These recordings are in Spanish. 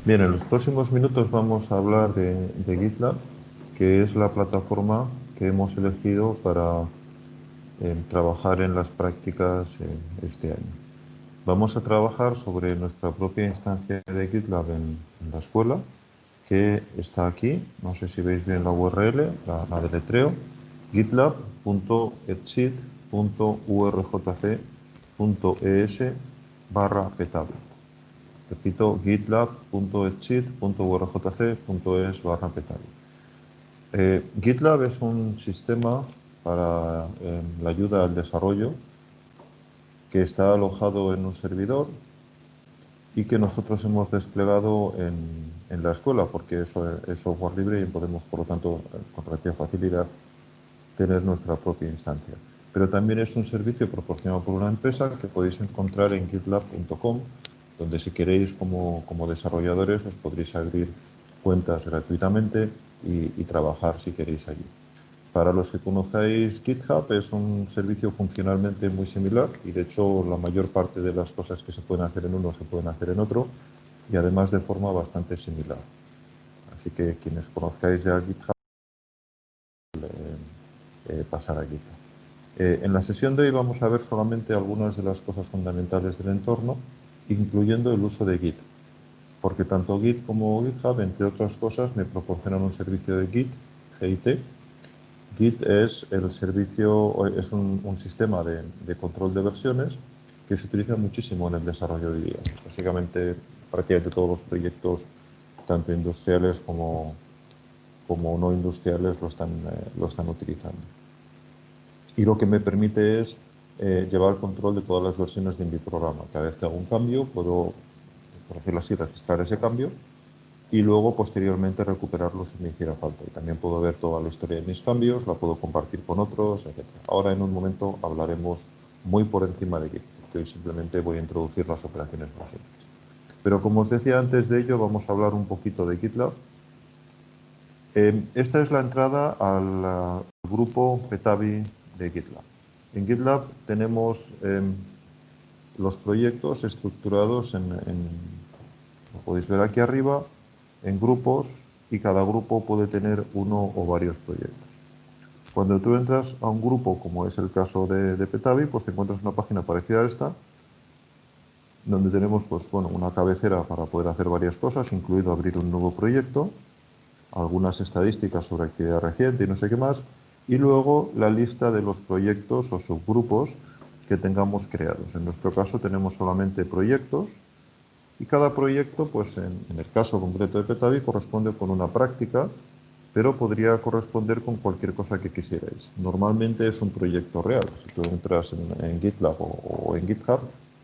Bien, en los próximos minutos vamos a hablar de GitLab, que es la plataforma que hemos elegido para trabajar en las prácticas este año. Vamos a trabajar sobre nuestra propia instancia de GitLab en la escuela, que está aquí. No sé si veis bien la URL, la deletreo: gitlab.etsid.urjc.es/petable. Repito, gitlab.etsid.urjc.es/petable. GitLab es un sistema para la ayuda al desarrollo que está alojado en un servidor y que nosotros hemos desplegado en la escuela, porque eso es software libre y podemos, por lo tanto, con relativa facilidad, tener nuestra propia instancia. Pero también es un servicio proporcionado por una empresa que podéis encontrar en gitlab.com, donde si queréis como desarrolladores os podréis abrir cuentas gratuitamente y trabajar si queréis allí. Para los que conozcáis GitHub, es un servicio funcionalmente muy similar y de hecho la mayor parte de las cosas que se pueden hacer en uno se pueden hacer en otro, y además de forma bastante similar. Así que quienes conozcáis ya GitHub, pasar a GitHub. En la sesión de hoy vamos a ver solamente algunas de las cosas fundamentales del entorno, incluyendo el uso de Git, porque tanto Git como GitHub, entre otras cosas, me proporcionan un servicio de Git, GIT. Git es el servicio, es un sistema de control de versiones que se utiliza muchísimo en el desarrollo de día. Básicamente, prácticamente todos los proyectos, tanto industriales como no industriales, lo están utilizando. Y lo que me permite es llevar el control de todas las versiones de mi programa. Cada vez que hago un cambio, puedo, por decirlo así, registrar ese cambio y luego posteriormente recuperarlo si me hiciera falta. Y también puedo ver toda la historia de mis cambios, la puedo compartir con otros, etc. Ahora en un momento hablaremos muy por encima de Git, porque hoy simplemente voy a introducir las operaciones básicas. Pero como os decía antes de ello, vamos a hablar un poquito de GitLab. Esta es la entrada al grupo Petabi de GitLab. En GitLab tenemos los proyectos estructurados lo podéis ver aquí arriba, en grupos, y cada grupo puede tener uno o varios proyectos. Cuando tú entras a un grupo, como es el caso de Petabi, pues te encuentras una página parecida a esta, donde tenemos pues, bueno, una cabecera para poder hacer varias cosas, incluido abrir un nuevo proyecto, algunas estadísticas sobre actividad reciente y no sé qué más, y luego la lista de los proyectos o subgrupos que tengamos creados. En nuestro caso tenemos solamente proyectos, y cada proyecto, pues en el caso concreto de Petabi, corresponde con una práctica, pero podría corresponder con cualquier cosa que quisierais. Normalmente es un proyecto real. Si tú entras en GitLab o en GitHub,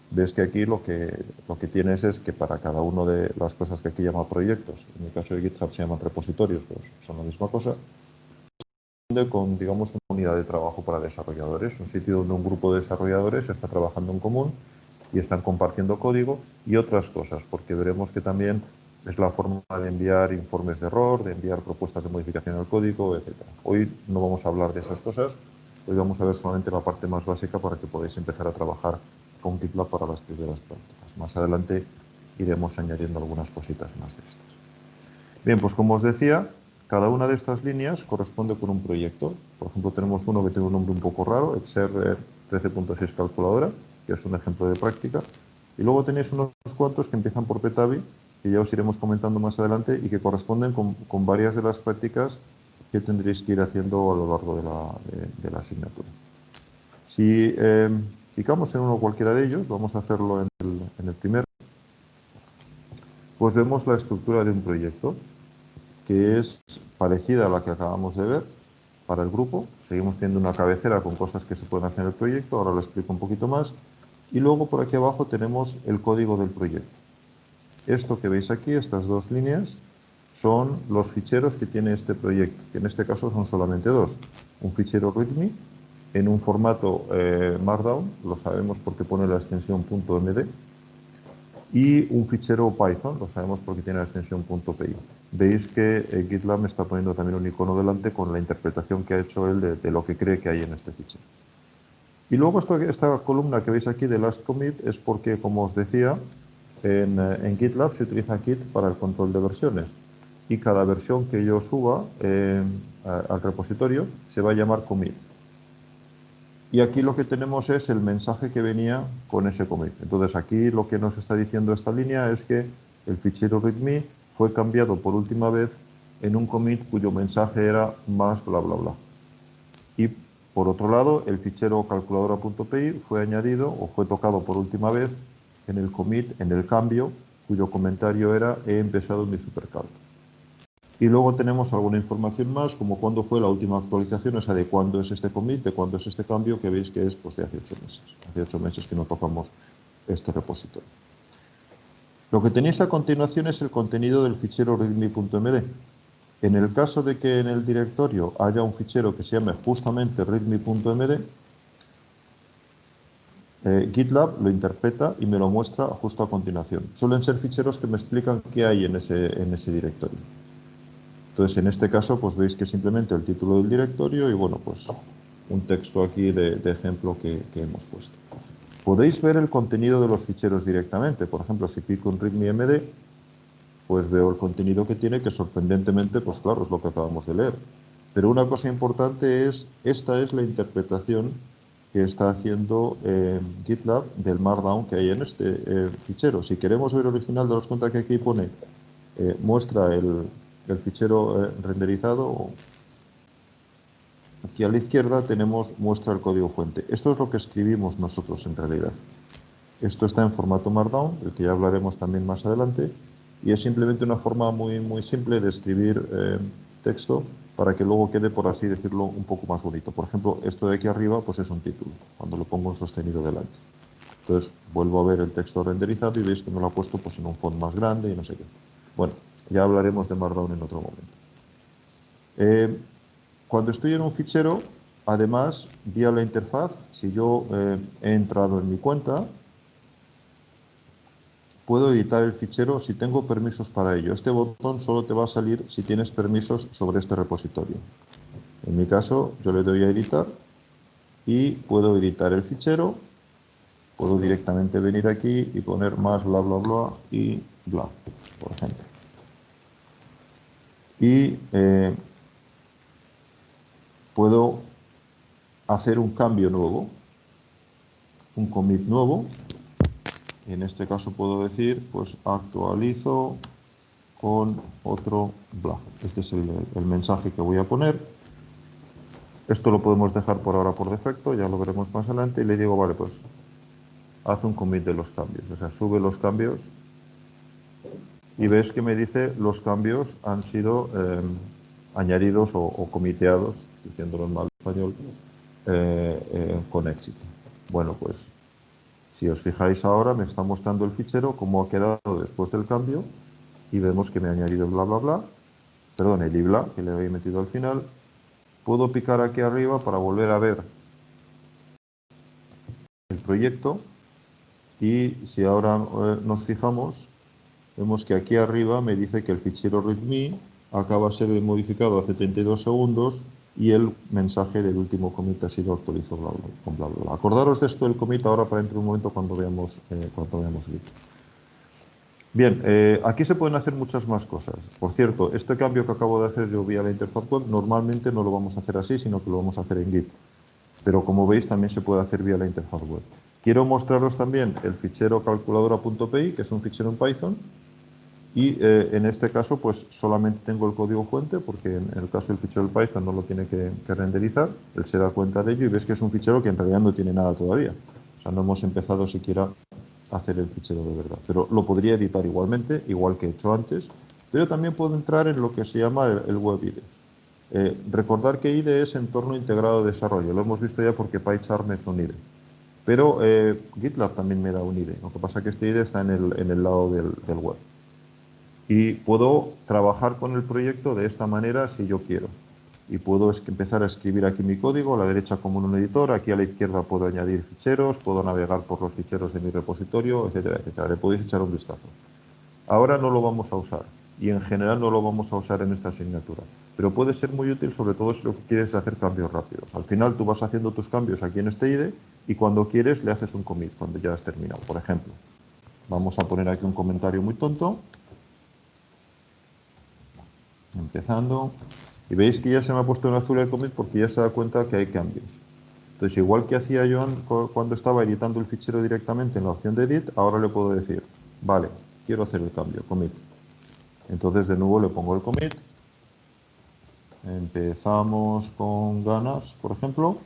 ves que aquí lo que tienes es que para cada una de las cosas que aquí llama proyectos, en el caso de GitHub se llaman repositorios, pues son la misma cosa, con, digamos, una unidad de trabajo para desarrolladores, un sitio donde un grupo de desarrolladores está trabajando en común y están compartiendo código y otras cosas, porque veremos que también es la forma de enviar informes de error, de enviar propuestas de modificación al código, etc. Hoy no vamos a hablar de esas cosas, hoy vamos a ver solamente la parte más básica para que podáis empezar a trabajar con GitLab para las primeras prácticas. Más adelante iremos añadiendo algunas cositas más de estas. Bien, pues como os decía, cada una de estas líneas corresponde con un proyecto. Por ejemplo, tenemos uno que tiene un nombre un poco raro, Excel 13.6 calculadora, que es un ejemplo de práctica. Y luego tenéis unos cuantos que empiezan por Petabi, que ya os iremos comentando más adelante, y que corresponden con varias de las prácticas que tendréis que ir haciendo a lo largo de la asignatura. Si clicamos en uno cualquiera de ellos, vamos a hacerlo en el primero, pues vemos la estructura de un proyecto, que es parecida a la que acabamos de ver para el grupo. Seguimos teniendo una cabecera con cosas que se pueden hacer en el proyecto, ahora lo explico un poquito más. Y luego por aquí abajo tenemos el código del proyecto. Esto que veis aquí, estas dos líneas, son los ficheros que tiene este proyecto, que en este caso son solamente dos. Un fichero README en un formato Markdown, lo sabemos porque pone la extensión .md, y un fichero Python, lo sabemos porque tiene la extensión .py. veis que GitLab me está poniendo también un icono delante con la interpretación que ha hecho él de lo que cree que hay en este fichero. Y luego esta columna que veis aquí de last commit es porque, como os decía, en GitLab se utiliza Git para el control de versiones. Y cada versión que yo suba al repositorio se va a llamar commit. Y aquí lo que tenemos es el mensaje que venía con ese commit. Entonces aquí lo que nos está diciendo esta línea es que el fichero readme fue cambiado por última vez en un commit cuyo mensaje era más bla bla bla. Y por otro lado, el fichero calculadora.py fue añadido o fue tocado por última vez en el commit, en el cambio, cuyo comentario era he empezado mi supercalc. Y luego tenemos alguna información más, como cuándo fue la última actualización, o sea, de cuándo es este commit, de cuándo es este cambio, que veis que es pues, de hace 8 meses. Hace 8 meses que no tocamos este repositorio. Lo que tenéis a continuación es el contenido del fichero readme.md. En el caso de que en el directorio haya un fichero que se llame justamente readme.md, GitLab lo interpreta y me lo muestra justo a continuación. Suelen ser ficheros que me explican qué hay en ese directorio. Entonces, en este caso, pues veis que simplemente el título del directorio y, bueno, pues un texto aquí de ejemplo que hemos puesto. Podéis ver el contenido de los ficheros directamente. Por ejemplo, si pico en readme.md, pues veo el contenido que tiene, que sorprendentemente, pues claro, es lo que acabamos de leer. Pero una cosa importante es, esta es la interpretación que está haciendo GitLab del Markdown que hay en este fichero. Si queremos ver el original, daros cuenta que aquí pone, muestra el fichero renderizado. Aquí a la izquierda tenemos muestra el código fuente. Esto es lo que escribimos nosotros en realidad. Esto está en formato Markdown, del que ya hablaremos también más adelante, y es simplemente una forma muy, muy simple de escribir texto para que luego quede, por así decirlo, un poco más bonito. Por ejemplo, esto de aquí arriba pues es un título, cuando lo pongo en sostenido delante. Entonces vuelvo a ver el texto renderizado y veis que me lo ha puesto pues, en un font más grande y no sé qué. Bueno, ya hablaremos de Markdown en otro momento. Cuando estoy en un fichero, además, vía la interfaz, si yo he entrado en mi cuenta, puedo editar el fichero si tengo permisos para ello. Este botón solo te va a salir si tienes permisos sobre este repositorio. En mi caso, yo le doy a editar y puedo editar el fichero. Puedo directamente venir aquí y poner más bla bla bla y bla, por ejemplo. Y puedo hacer un cambio nuevo, un commit nuevo. Y en este caso puedo decir, pues actualizo con otro bla. Este es el mensaje que voy a poner. Esto lo podemos dejar por ahora por defecto, ya lo veremos más adelante. Y le digo, vale, pues haz un commit de los cambios. O sea, sube los cambios. Y ves que me dice los cambios han sido añadidos o comiteados, diciéndolo en mal español, con éxito. Bueno, pues si os fijáis ahora me está mostrando el fichero cómo ha quedado después del cambio y vemos que me ha añadido el bla bla bla, perdón, el ibla que le había metido al final. Puedo picar aquí arriba para volver a ver el proyecto y si ahora nos fijamos, vemos que aquí arriba me dice que el fichero readme acaba de ser modificado hace 32 segundos y el mensaje del último commit ha sido actualizado con bla bla bla. Acordaros de esto del commit ahora para dentro de un momento cuando veamos Git. Bien, aquí se pueden hacer muchas más cosas. Por cierto, este cambio que acabo de hacer yo vía la interfaz web, normalmente no lo vamos a hacer así, sino que lo vamos a hacer en Git. Pero como veis, también se puede hacer vía la interfaz web. Quiero mostraros también el fichero calculadora.py, que es un fichero en Python. Y en este caso, pues solamente tengo el código fuente, porque en el caso del fichero del Python no lo tiene que renderizar. Él se da cuenta de ello y ves que es un fichero que en realidad no tiene nada todavía. O sea, no hemos empezado siquiera hacer el fichero de verdad, pero lo podría editar igualmente, igual que he hecho antes, pero también puedo entrar en lo que se llama el Web IDE. Recordar que IDE es entorno integrado de desarrollo, lo hemos visto ya porque PyCharm es un IDE, pero GitLab también me da un IDE, lo que pasa es que este IDE está en el lado del web. Y puedo trabajar con el proyecto de esta manera si yo quiero. Y puedo empezar a escribir aquí mi código, a la derecha como en un editor, aquí a la izquierda puedo añadir ficheros, puedo navegar por los ficheros de mi repositorio, etcétera, etcétera. Le podéis echar un vistazo. Ahora no lo vamos a usar. y en general no lo vamos a usar en esta asignatura. Pero puede ser muy útil, sobre todo si lo que quieres es hacer cambios rápidos. Al final tú vas haciendo tus cambios aquí en este IDE y cuando quieres le haces un commit, cuando ya has terminado. Por ejemplo, vamos a poner aquí un comentario muy tonto. Empezando. Y veis que ya se me ha puesto en azul el commit porque ya se da cuenta que hay cambios. Entonces, igual que hacía yo cuando estaba editando el fichero directamente en la opción de edit, ahora le puedo decir, vale, quiero hacer el cambio, commit. Entonces, de nuevo le pongo el commit. Empezamos con ganas, por ejemplo.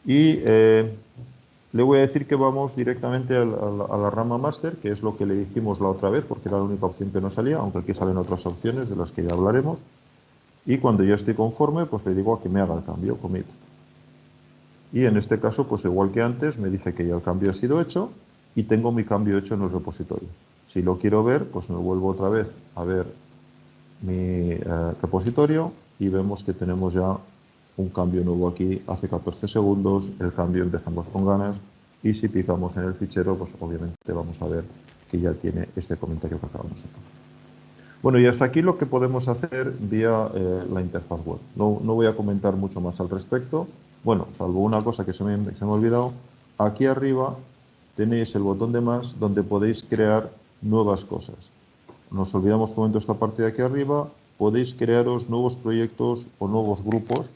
Y le voy a decir que vamos directamente a la rama master, que es lo que le dijimos la otra vez, porque era la única opción que no salía, aunque aquí salen otras opciones de las que ya hablaremos. Y cuando yo estoy conforme, pues le digo a que me haga el cambio, commit. Y en este caso, pues igual que antes, me dice que ya el cambio ha sido hecho y tengo mi cambio hecho en el repositorio. Si lo quiero ver, pues me vuelvo otra vez a ver mi repositorio y vemos que tenemos ya un cambio nuevo aquí hace 14 segundos, el cambio empezamos con ganas y si picamos en el fichero, pues obviamente vamos a ver que ya tiene este comentario que acabamos de poner. Bueno, y hasta aquí lo que podemos hacer vía la interfaz web. No voy a comentar mucho más al respecto. Bueno, salvo una cosa que se me ha olvidado. Aquí arriba tenéis el botón de más donde podéis crear nuevas cosas. Nos olvidamos un momento esta parte de aquí arriba. Podéis crearos nuevos proyectos o nuevos grupos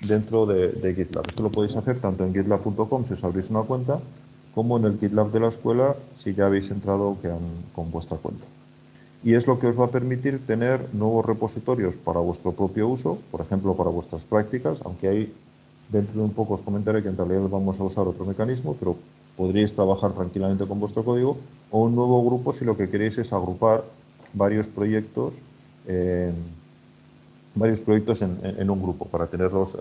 dentro de GitLab. Esto lo podéis hacer tanto en gitlab.com si os abrís una cuenta, como en el GitLab de la escuela si ya habéis entrado con vuestra cuenta. Y es lo que os va a permitir tener nuevos repositorios para vuestro propio uso, por ejemplo, para vuestras prácticas, aunque ahí dentro de un poco os comentaré que en realidad vamos a usar otro mecanismo, pero podríais trabajar tranquilamente con vuestro código, o un nuevo grupo si lo que queréis es agrupar varios proyectos en un grupo, para tenerlos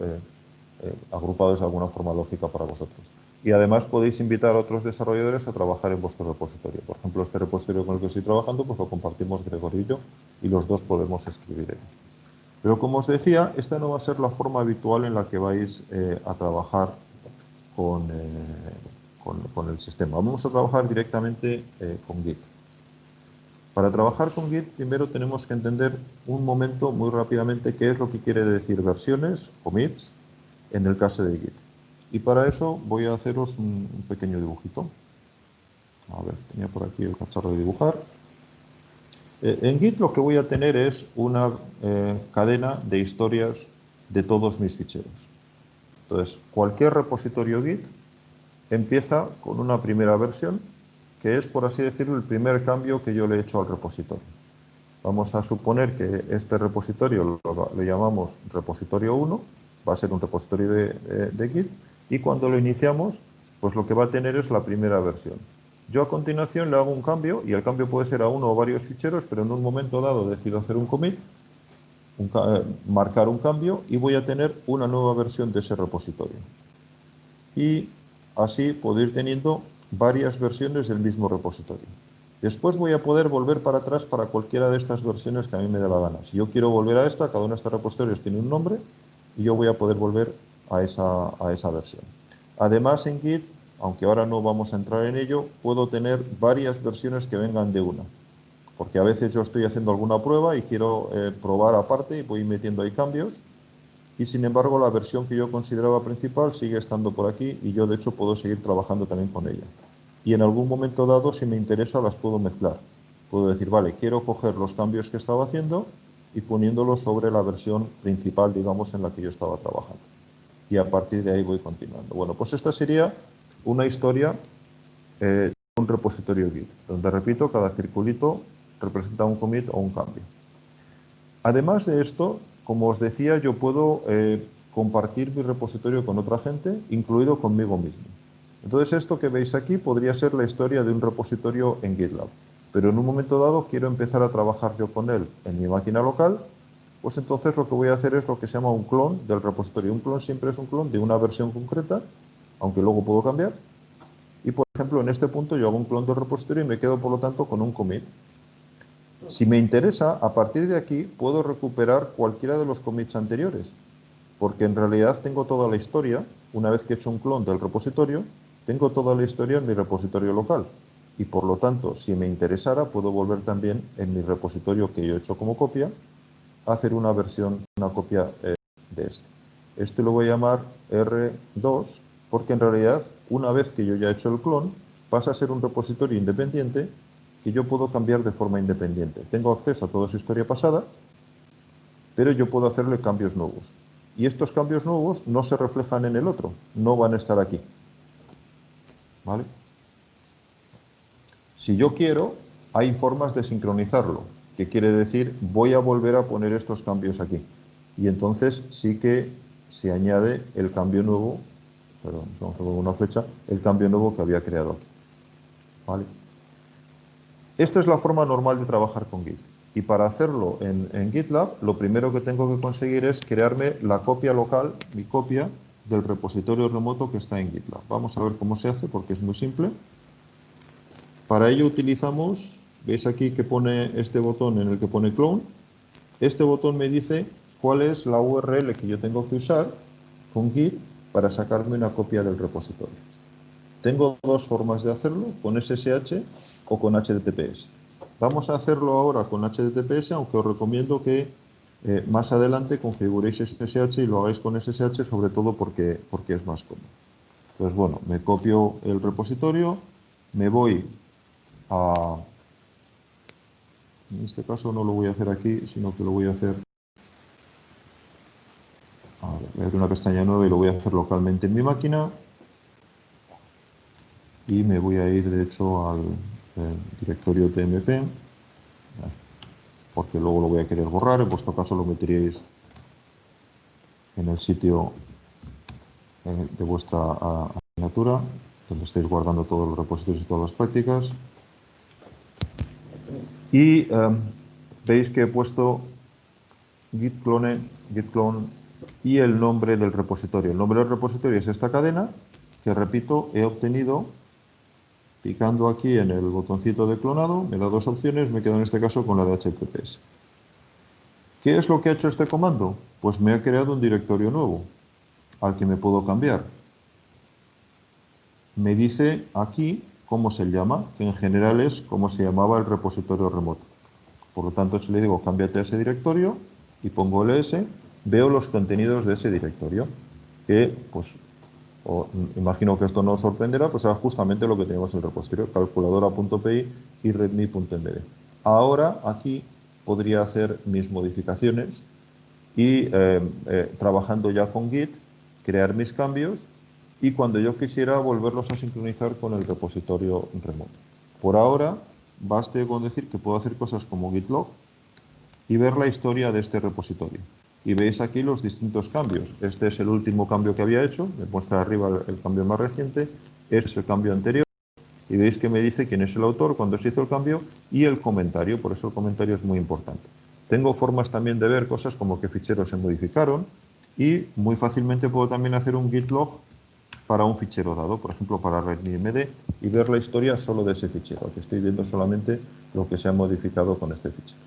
agrupados de alguna forma lógica para vosotros. Y además podéis invitar a otros desarrolladores a trabajar en vuestro repositorio. Por ejemplo, este repositorio con el que estoy trabajando, pues lo compartimos Gregorio y yo, y los dos podemos escribir en él. Pero como os decía, esta no va a ser la forma habitual en la que vais a trabajar con el sistema. Vamos a trabajar directamente con Git. Para trabajar con Git, primero tenemos que entender un momento muy rápidamente qué es lo que quiere decir versiones, commits, en el caso de Git. Y para eso voy a haceros un pequeño dibujito. A ver, tenía por aquí el cacharro de dibujar. En Git lo que voy a tener es una cadena de historias de todos mis ficheros. Entonces, cualquier repositorio Git empieza con una primera versión, que es, por así decirlo, el primer cambio que yo le he hecho al repositorio. Vamos a suponer que este repositorio lo llamamos repositorio 1, va a ser un repositorio de Git, y cuando lo iniciamos, pues lo que va a tener es la primera versión. Yo a continuación le hago un cambio, y el cambio puede ser a uno o varios ficheros, pero en un momento dado decido hacer un commit, marcar un cambio, y voy a tener una nueva versión de ese repositorio. Y así puedo ir teniendo varias versiones del mismo repositorio. Después voy a poder volver para atrás para cualquiera de estas versiones que a mí me dé la gana. Si yo quiero volver a esta, cada uno de estos repositorios tiene un nombre y yo voy a poder volver a esa versión. Además, en Git, aunque ahora no vamos a entrar en ello, puedo tener varias versiones que vengan de una. Porque a veces yo estoy haciendo alguna prueba y quiero probar aparte y voy metiendo ahí cambios. Y sin embargo, la versión que yo consideraba principal sigue estando por aquí y yo de hecho puedo seguir trabajando también con ella. Y en algún momento dado, si me interesa, las puedo mezclar. Puedo decir, vale, quiero coger los cambios que estaba haciendo y poniéndolos sobre la versión principal, digamos, en la que yo estaba trabajando. Y a partir de ahí voy continuando. Bueno, pues esta sería una historia de un repositorio Git, donde, repito, cada circulito representa un commit o un cambio. Además de esto, como os decía, yo puedo compartir mi repositorio con otra gente, incluido conmigo mismo. Entonces, esto que veis aquí podría ser la historia de un repositorio en GitLab. Pero en un momento dado quiero empezar a trabajar yo con él en mi máquina local, pues entonces lo que voy a hacer es lo que se llama un clon del repositorio. Un clon siempre es un clon de una versión concreta, aunque luego puedo cambiar. Y, por ejemplo, en este punto yo hago un clon del repositorio y me quedo, por lo tanto, con un commit. Si me interesa, a partir de aquí puedo recuperar cualquiera de los commits anteriores, porque en realidad tengo toda la historia, una vez que he hecho un clon del repositorio, tengo toda la historia en mi repositorio local. y por lo tanto, si me interesara, puedo volver también en mi repositorio que yo he hecho como copia, a hacer una versión, una copia de este. Este lo voy a llamar R2, porque en realidad, una vez que yo ya he hecho el clon, pasa a ser un repositorio independiente que yo puedo cambiar de forma independiente. Tengo acceso a toda su historia pasada, pero yo puedo hacerle cambios nuevos. Y estos cambios nuevos no se reflejan en el otro, no van a estar aquí. ¿Vale? Si yo quiero, hay formas de sincronizarlo, que quiere decir, voy a volver a poner estos cambios aquí. Y entonces sí que se añade el cambio nuevo, perdón, vamos a poner una flecha, el cambio nuevo que había creado aquí. ¿Vale? Esto es la forma normal de trabajar con Git. Y para hacerlo en GitLab, lo primero que tengo que conseguir es crearme la copia local, mi copia del repositorio remoto que está en GitLab. Vamos a ver cómo se hace, porque es muy simple. Para ello utilizamos, veis aquí que pone este botón en el que pone clone. Este botón me dice cuál es la URL que yo tengo que usar con Git para sacarme una copia del repositorio. Tengo dos formas de hacerlo, con SSH o con HTTPS. Vamos a hacerlo ahora con HTTPS, aunque os recomiendo que más adelante configuréis SSH y lo hagáis con SSH, sobre todo porque es más cómodo. Pues bueno, me copio el repositorio, me voy a... En este caso no lo voy a hacer aquí, sino que lo voy a hacer... voy a abrir una pestaña nueva y lo voy a hacer localmente en mi máquina. Y me voy a ir, de hecho, al directorio tmp, porque luego lo voy a querer borrar. En vuestro caso lo meteríais en el sitio de vuestra asignatura, donde estáis guardando todos los repositorios y todas las prácticas. Y veis que he puesto git clone y el nombre del repositorio. El nombre del repositorio es esta cadena, que repito, he obtenido picando aquí en el botoncito de clonado. Me da dos opciones, me quedo en este caso con la de HTTPS. ¿Qué es lo que ha hecho este comando? Pues me ha creado un directorio nuevo, al que me puedo cambiar. Me dice aquí cómo se llama, que en general es como se llamaba el repositorio remoto. Por lo tanto, si le digo cámbiate a ese directorio y pongo ls, veo los contenidos de ese directorio, que pues imagino que esto no os sorprenderá, pues era justamente lo que teníamos en el repositorio, calculadora.py y readme.mbd. Ahora aquí podría hacer mis modificaciones y trabajando ya con Git, crear mis cambios y cuando yo quisiera volverlos a sincronizar con el repositorio remoto. Por ahora, baste con decir que puedo hacer cosas como git log y ver la historia de este repositorio. Y veis aquí los distintos cambios. Este es el último cambio que había hecho, me muestra arriba el cambio más reciente, este es el cambio anterior, y veis que me dice quién es el autor, cuándo se hizo el cambio y el comentario, por eso el comentario es muy importante. Tengo formas también de ver cosas como qué ficheros se modificaron y muy fácilmente puedo también hacer un git log para un fichero dado, por ejemplo para readme.md, y ver la historia solo de ese fichero, que estoy viendo solamente lo que se ha modificado con este fichero.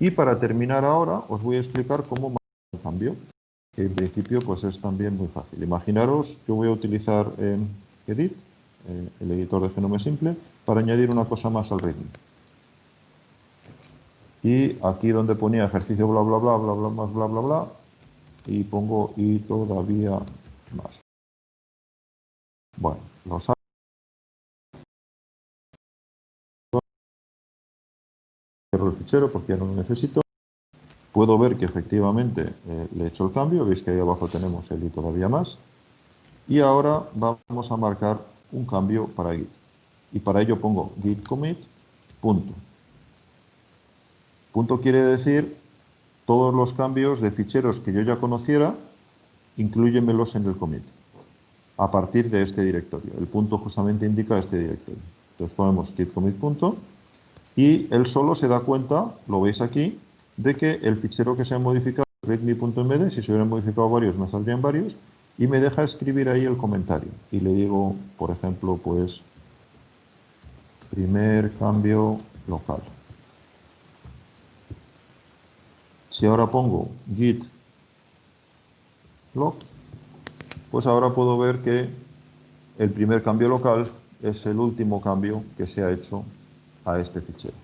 Y para terminar ahora os voy a explicar cómo marcar el cambio, que en principio pues es también muy fácil. Imaginaros que voy a utilizar edit, el editor de Genome simple, para añadir una cosa más al readme. Y aquí donde ponía ejercicio bla bla bla bla bla más bla bla bla, y pongo y todavía más. Bueno, los cierro el fichero porque ya no lo necesito. Puedo ver que efectivamente le he hecho el cambio, veis que ahí abajo tenemos el y todavía más. Y ahora vamos a marcar un cambio para Git. Y para ello pongo git commit, punto. Punto quiere decir todos los cambios de ficheros que yo ya conociera, inclúyemelos en el commit, a partir de este directorio. El punto justamente indica este directorio. Entonces ponemos git commit punto, y él solo se da cuenta, lo veis aquí, de que el fichero que se ha modificado es readme.mbd, si se hubieran modificado varios me saldrían varios, y me deja escribir ahí el comentario. Y le digo, por ejemplo, pues, primer cambio local. Si ahora pongo git log, pues ahora puedo ver que el primer cambio local es el último cambio que se ha hecho a este fichero.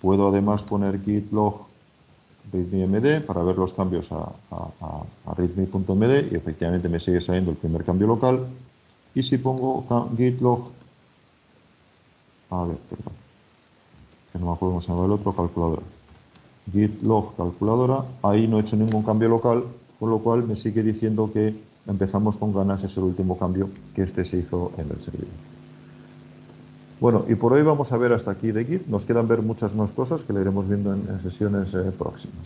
Puedo además poner git log readme.md para ver los cambios a readme.md y efectivamente me sigue saliendo el primer cambio local. Y si pongo git log, a ver, perdón, que no me acuerdo cómo se llama el otro, calculadora. Git log calculadora, ahí no he hecho ningún cambio local, con lo cual me sigue diciendo que empezamos con ganas, es el último cambio que este se hizo en el servidor. Bueno, y por hoy vamos a ver hasta aquí de Git. Nos quedan ver muchas más cosas que le iremos viendo en sesiones próximas.